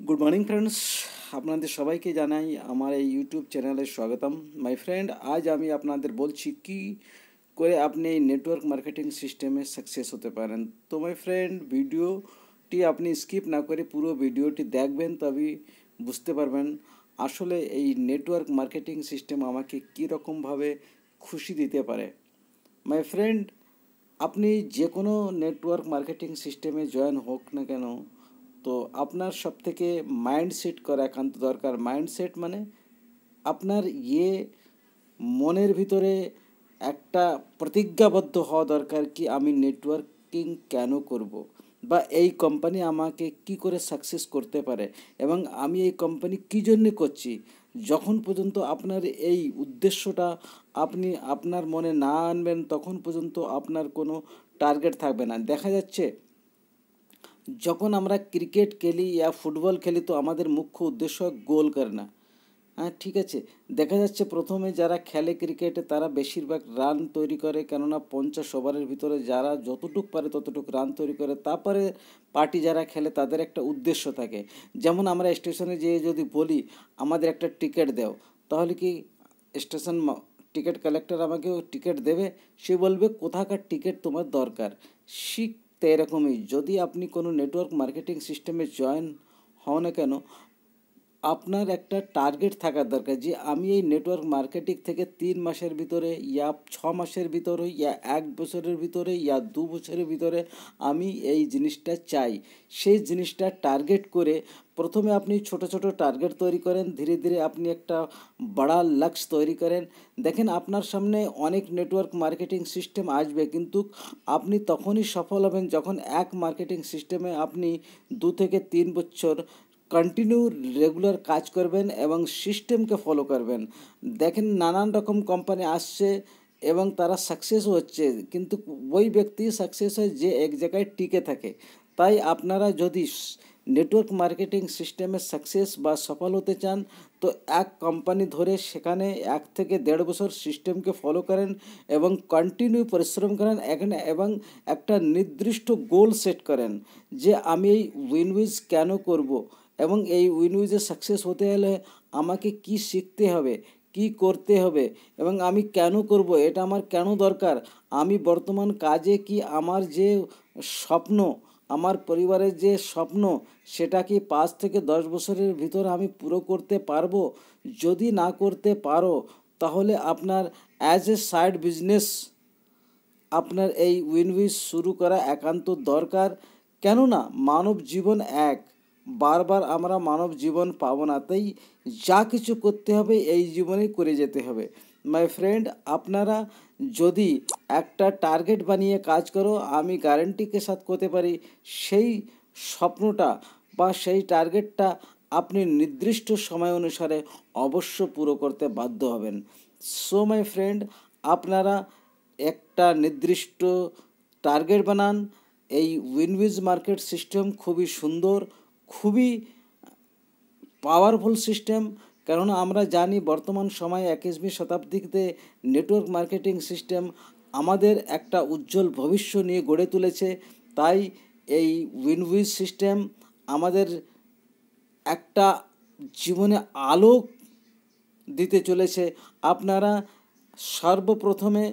Good morning friends, আপনাদের সবাইকে জানাই আমার এই ইউটিউব চ্যানেলে স্বাগতম। মাই ফ্রেন্ড, আজ আমি আপনাদের বলছি কি করে আপনি এই নেটওয়ার্ক মার্কেটিং সিস্টেমে সাকসেস হতে পারেন। তো মাই ফ্রেন্ড, ভিডিওটি আপনি স্কিপ না করে পুরো ভিডিওটি দেখবেন, তবেই বুঝতে পারবেন আসলে এই নেটওয়ার্ক মার্কেটিং সিস্টেম আমাকে কীরকমভাবে খুশি দিতে পারে। মাই ফ্রেন্ড, আপনি যে কোনো নেটওয়ার্ক মার্কেটিং সিস্টেমে জয়েন হোক না কেন, তো আপনার সব থেকে মাইন্ডসেট করা একান্ত দরকার। মাইন্ডসেট মানে আপনার মনের ভিতরে একটা প্রতিজ্ঞাবদ্ধ হওয়া দরকার কি আমি নেটওয়ার্কিং কেন করব, বা এই কোম্পানি আমাকে কি করে সাকসেস করতে পারে, এবং আমি এই কোম্পানি কী জন্যে করছি। যখন পর্যন্ত আপনার এই উদ্দেশ্যটা আপনি আপনার মনে না আনবেন, তখন পর্যন্ত আপনার কোনো টার্গেট থাকবে না। দেখা যাচ্ছে যখন আমরা ক্রিকেট খেলি या ফুটবল খেলি, তো আমাদের মুখ্য উদ্দেশ্য গোল করা। হ্যাঁ, ঠিক আছে। দেখা যাচ্ছে প্রথমে যারা খেলে ক্রিকেটে তারা বেশিরভাগ রান তৈরি করে, কেননা 50 ওভারের ভিতরে যারা যতটুক পারে ততটুক রান তৈরি করে। তারপরে পার্টি যারা খেলে তাদের একটা উদ্দেশ্য থাকে। যেমন আমরা স্টেশনে যেয়ে যদি বলি আমাদের একটা টিকিট দাও, তাহলে কি স্টেশন টিকিট কালেক্টর আমাকেও টিকিট দেবে? সে বলবে কোথাকার টিকিট তোমার দরকার। ঠিক এরকমই যদি আপনি কোনো নেটওয়ার্ক মার্কেটিং সিস্টেমে জয়েন হও না কেন, আপনার একটা টার্গেট থাকার দরকার যে আমি এই নেটওয়ার্ক মার্কেটিং থেকে 3 মাসের ভিতরে ইয়া 6 মাসের ভিতরে ইয়া 1 বছরের ভিতরে ইয়া 2 বছরের ভিতরে আমি এই জিনিসটা চাই। সেই জিনিসটা টার্গেট করে প্রথমে আপনি ছোট ছোট টার্গেট তৈরি করেন, ধীরে ধীরে আপনি একটা বড় লক্ষ্য তৈরি করেন। দেখেন আপনার সামনে অনেক নেটওয়ার্ক মার্কেটিং সিস্টেম আসবে, কিন্তু আপনি তখনই সফল হবেন যখন এক মার্কেটিং সিস্টেমে আপনি 2 থেকে 3 বছর কন্টিনিউ রেগুলার কাজ করবেন এবং সিস্টেমকে ফলো করবেন। দেখেন নানান রকম কোম্পানি আসছে এবং তারা সাকসেসও হচ্ছে, কিন্তু ওই ব্যক্তি সাকসেস হয় যে এক জায়গায় টিকে থাকে। তাই আপনারা যদি নেটওয়ার্ক মার্কেটিং সিস্টেমে সাকসেস বা সফল হতে চান, তো এক কোম্পানি ধরে সেখানে 1 থেকে 1.5 বছর সিস্টেমকে ফলো করেন এবং কন্টিনিউ পরিশ্রম করেন এখানে, এবং একটা নির্দিষ্ট গোল সেট করেন যে আমি এই উইনউইজ কেন করব, এবং এই উইনউইজে সাকসেস হতে হলে আমাকে কি শিখতে হবে, কি করতে হবে, এবং আমি কেন করব, এটা আমার কেন দরকার। আমি বর্তমান কাজে কি আমার যে স্বপ্ন, আমার পরিবারের যে স্বপ্ন, সেটা কি 5 থেকে 10 বছরের ভিতর আমি পুরো করতে পারবো? যদি না করতে পারো, তাহলে আপনার অ্যাজ এ সাইড বিজনেস আপনার এই উইনউইজ শুরু করা একান্ত দরকার। কেননা মানব জীবন এক, বারবার আমরা মানব জীবন পাবো না। তাই যা কিছু করতে হবে এই জীবনেই করে যেতে হবে। মাই ফ্রেন্ড, আপনারা যদি একটা টার্গেট বানিয়ে কাজ করো, আমি গ্যারান্টিকে সাথ করতে পারি সেই স্বপ্নটা বা সেই টার্গেটটা আপনি নির্দিষ্ট সময় অনুসারে অবশ্য পুরো করতে বাধ্য হবেন। সো মাই ফ্রেন্ড, আপনারা একটা নির্দিষ্ট টার্গেট বানান। এই উইনউইজ মার্কেট সিস্টেম খুবই সুন্দর, খুবই পাওয়ারফুল সিস্টেম। কেননা আমরা জানি বর্তমান সময়ে 21वीं শতাব্দীতে নেটওয়ার্ক মার্কেটিং সিস্টেম আমাদের একটা উজ্জ্বল ভবিষ্যৎ নিয়ে গড়ে তুলেছে। তাই এই উইনউইজ সিস্টেম আমাদের একটা জীবনে আলো দিতে চলেছে। আপনারা সর্বপ্রথমে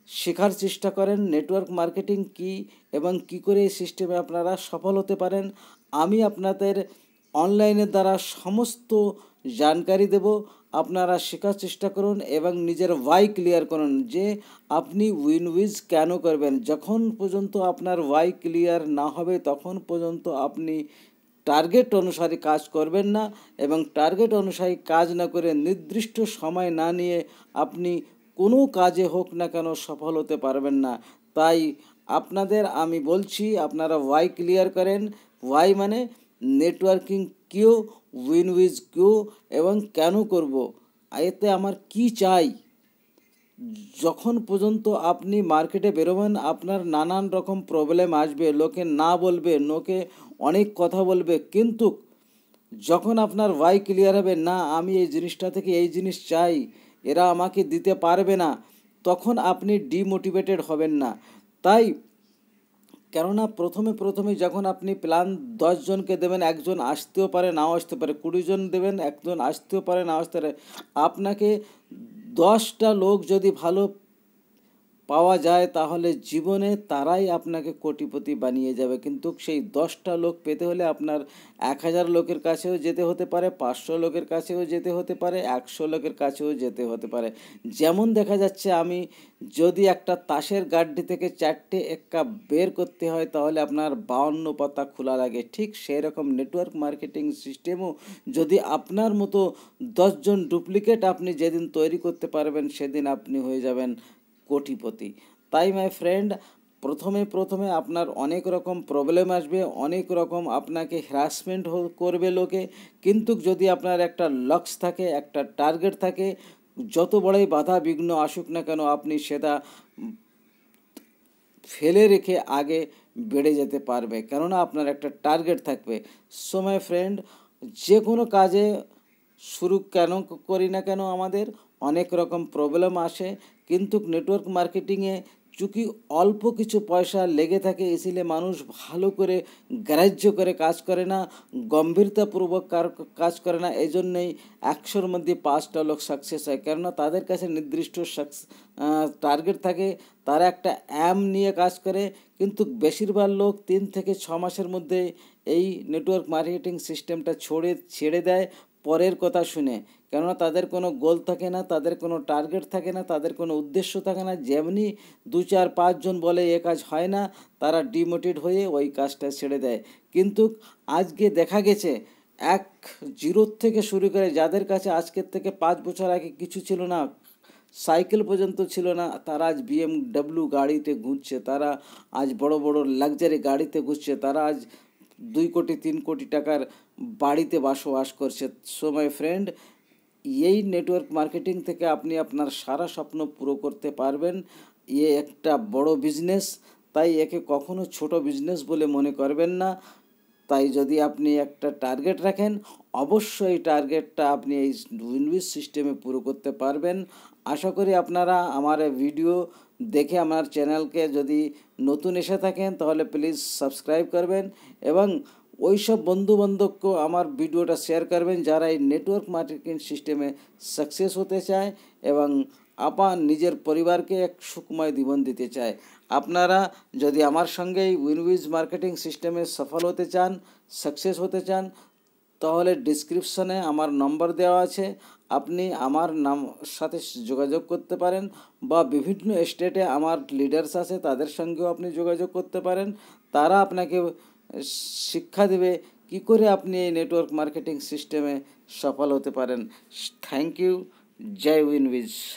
শেখার চেষ্টা করেন নেটওয়ার্ক মার্কেটিং কী এবং কী করে এই সিস্টেমে আপনারা সফল হতে পারেন। আমি আপনাদের অনলাইনের দ্বারা সমস্ত জানকারি দেব। আপনারা শেখার চেষ্টা করুন এবং নিজের ওয়াই ক্লিয়ার করুন যে আপনি উইনউইজ কেন করবেন। যখন পর্যন্ত আপনার ওয়াই ক্লিয়ার না হবে তখন পর্যন্ত আপনি টার্গেট অনুসারে কাজ করবেন না, এবং টার্গেট অনুসারে কাজ না করে নির্দিষ্ট সময় না নিয়ে আপনি কোনো কাজে হোক না কেন সফল হতে পারবেন না। তাই আপনাদের আমি বলছি আপনারা ওয়াই ক্লিয়ার করেন। ওয়াই মানে নেটওয়ার্কিং কিউ, উইনউইজ কিউ, এবং কেন করব, এতে আমার কি চাই। যখন পর্যন্ত আপনি মার্কেটে বেরোবেন আপনার নানান রকম প্রবলেম আসবে, লোকে না বলবে, লোকে অনেক কথা বলবে, কিন্তু যখন আপনার ওয়াই ক্লিয়ার হবে, না আমি এই জিনিসটা থেকে এই জিনিস চাই, এরা আমাকে দিতে পারবে না, তখন আপনি ডিমোটিভেটেড হবেন না। তাই কেননা প্রথমে প্রথমে যখন আপনি প্ল্যান 10 জনকে দেবেন, একজন আসতেও পারে নাও আসতে পারে, 20 জন দেবেন, একজন আসতেও পারে নাও আসতে পারে। আপনাকে 10টা লোক যদি ভালো পাওয়া যায় তাহলে জীবনে তারাই আপনাকে কোটিপতি বানিয়ে যাবে। কিন্তু সেই 10টা লোক পেতে হলে আপনার 1000 লোকের কাছেও যেতে হতে পারে, 500 লোকের কাছেও যেতে হতে পারে, 100 লোকের কাছেও যেতে হতে পারে। যেমন দেখা যাচ্ছে, আমি যদি একটা তাসের গাড্ডি থেকে 4টে এক্কা বের করতে হয় তাহলে আপনার 52 পাতা খোলা লাগে। ঠিক সেই রকম নেটওয়ার্ক মার্কেটিং সিস্টেমও যদি আপনার মতো 10জন ডুপ্লিকেট আপনি যেদিন তৈরি করতে পারবেন সেদিন আপনি হয়ে যাবেন কোটিপতি। তাই মাই ফ্রেন্ড, প্রথমে প্রথমে আপনার অনেক রকম প্রবলেম আসবে, অনেক রকম আপনাকে হ্যারাসমেন্ট করবে লোকে। কিন্তু যদি আপনার একটা লক্ষ্য থাকে, একটা টার্গেট থাকে, যত বড়ই বাধা বিঘ্ন আসুক না কেন আপনি সেটা ফেলে রেখে আগে বেড়ে যেতে পারবে, কেননা আপনার একটা টার্গেট থাকবে। সো মাই ফ্রেন্ড, যে কোনো কাজে শুরু কেন করি না কেন আমাদের অনেক রকম প্রবলেম আসে, কিন্তু নেটওয়ার্ক মার্কেটিংয়ে চूँकि অল্প কিছু পয়সা লেগে থাকে, ইসিলে মানুষ ভালো করে গ্রাহ্য করে কাজ করে না, গম্ভীরতাপূর্বক কাজ করে না। এই জন্যেই 100-র মধ্যে 5টা লোক সাকসেস হয়, কেননা তাদের কাছে নির্দিষ্ট টার্গেট থাকে, তারা একটা অ্যাম নিয়ে কাজ করে। কিন্তু বেশিরভাগ লোক 3 থেকে 6 মাসের মধ্যে এই নেটওয়ার্ক মার্কেটিং সিস্টেমটা ছেড়ে দেয় পরের কথা শুনে, কেননা তাদের কোনো গোল থাকে না, তাদের কোনো টার্গেট থাকে না, তাদের কোনো উদ্দেশ্য থাকে না। যেমনি 2-4-5 জন বলে এ কাজ হয় না, তারা ডিমোটিভেট হয়ে ওই কাজটা ছেড়ে দেয়। কিন্তু আজকে দেখা গেছে 0 থেকে শুরু করে যাদের কাছে আজকের থেকে 5 বছর আগে কিছু ছিল না, সাইকেল পর্যন্ত ছিল না, তারা আজ BMW গাড়িতে ঘুরছে, তারা আজ বড় বড় লাক্সারি গাড়িতে ঘুরছে, তারা আজ 2 কোটি 3 কোটি টাকার বাড়িতে বসবাস করছে। সো মাই ফ্রেন্ড, এই নেটওয়ার্ক মার্কেটিং থেকে আপনি আপনার সারা স্বপ্ন পুরো করতে পারবেন। একটা বড় বিজনেস, তাই একে কখনো ছোট বিজনেস বলে মনে করবেন না। তাই যদি আপনি একটা টার্গেট রাখেন, অবশ্যই টার্গেটটা আপনি এই উইনউইজ সিস্টেমে পুরো করতে পারবেন। আশা করি আপনারা আমার ভিডিও দেখে আমার চ্যানেলকে যদি নতুন এসে থাকেন তাহলে প্লিজ সাবস্ক্রাইব করবেন, এবং ওই সব বন্ধুবান্ধবকেও আমার ভিডিওটা শেয়ার করবেন যারা এই নেটওয়ার্ক মার্কেটিং সিস্টেমে সাকসেস হতে চায় এবং নিজের পরিবারকে এক সুখময় জীবন দিতে চায়। আপনারা যদি আমার সঙ্গে এই উইনউইজ মার্কেটিং সিস্টেমে সফল হতে চান, সাকসেস হতে চান, তাহলে ডিসক্রিপশনে আমার নম্বর দেওয়া আছে, আপনি আমার সাথে যোগাযোগ করতে পারেন, বা বিভিন্ন স্টেটে আমার লিডার্স আছে তাদের সঙ্গেও আপনি যোগাযোগ করতে পারেন। তারা আপনাকে শিক্ষা দেবে কী করে আপনি এই নেটওয়ার্ক মার্কেটিং সিস্টেমে সফল হতে পারেন। Thank you. জয় উইনউইজ।